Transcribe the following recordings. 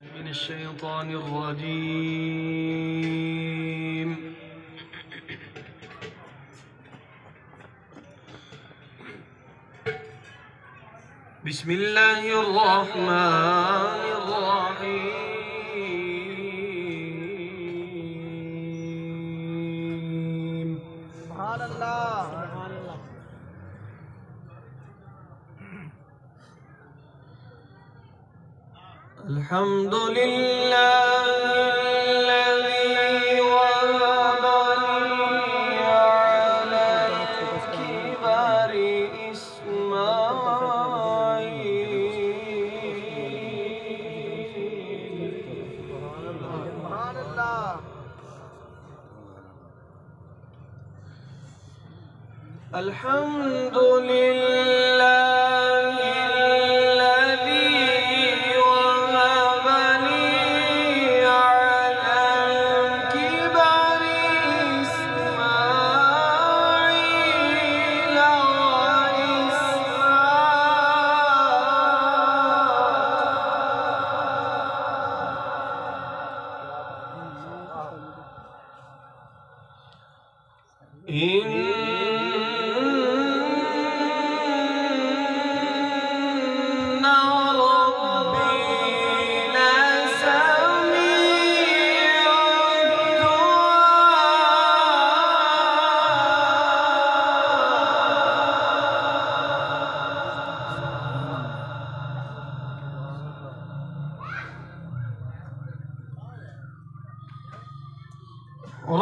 من الشيطان الرجيم. بسم الله الرحمن الرحيم. سبحان الله سبحان الله. الحمد لله الذي وهب لي على الكبر إسماعيل. سبحان الله. الحمد لله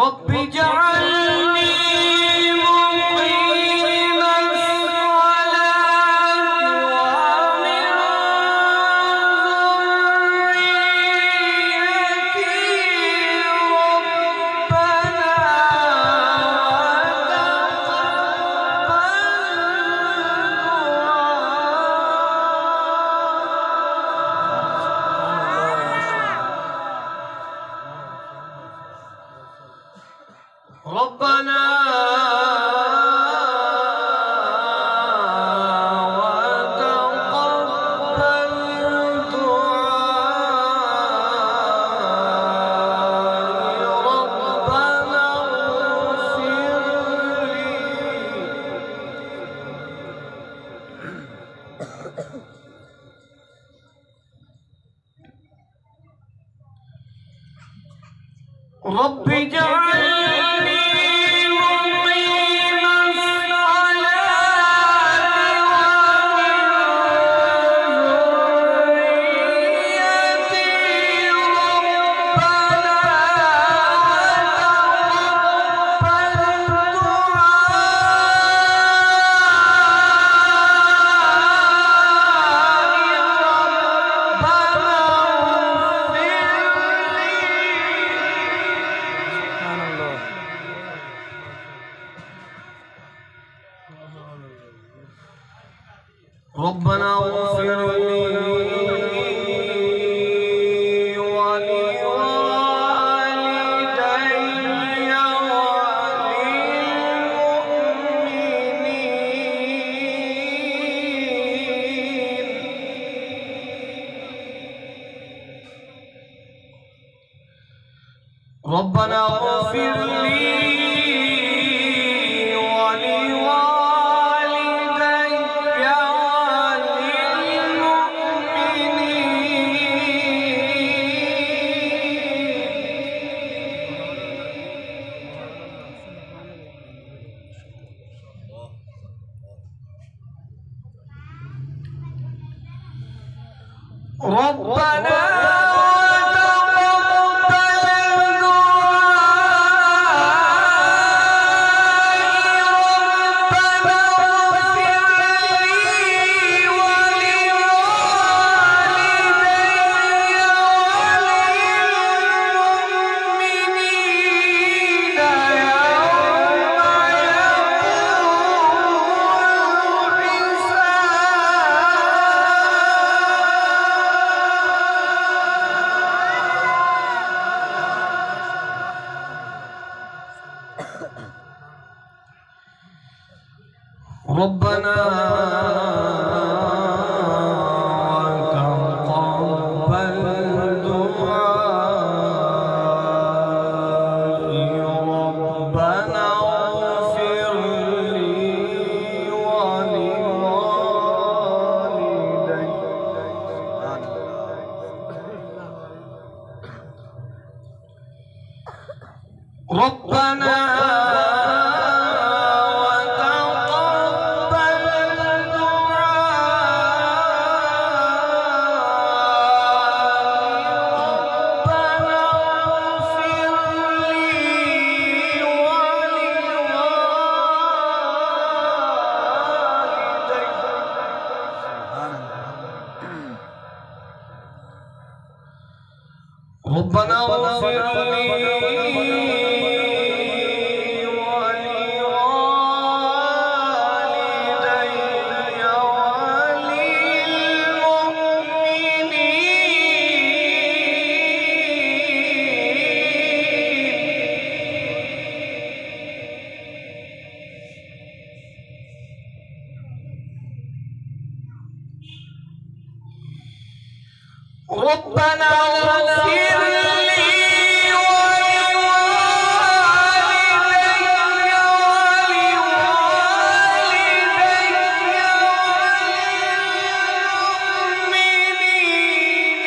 رب اجعلني مقيم الصلاة ومن ذريتي ربنا ربنا وتقبل دعائي ربنا اغفر لي. رب اجعلني مقيم الصلاة ربنا اغفر لي ولوالدي وللمؤمنين. ربنا اغفر لي ربنا ربنا وتقبل ربنا وتقبل دعائي ربنا اغفر لي ولوالدي ربنا اغفر لي ربنا اغفر لي ولوالدي وللمؤمنين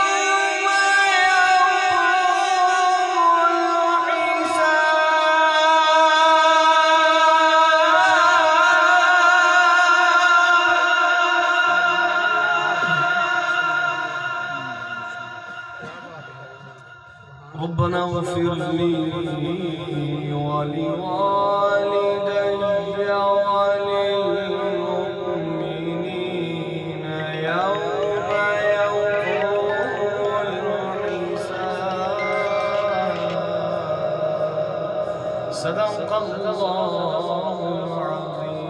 يوم يقوم الحساب ربنا اغفر لي ولوالدي وللمؤمنين يوم يقوم الحساب صدق الله العظيم.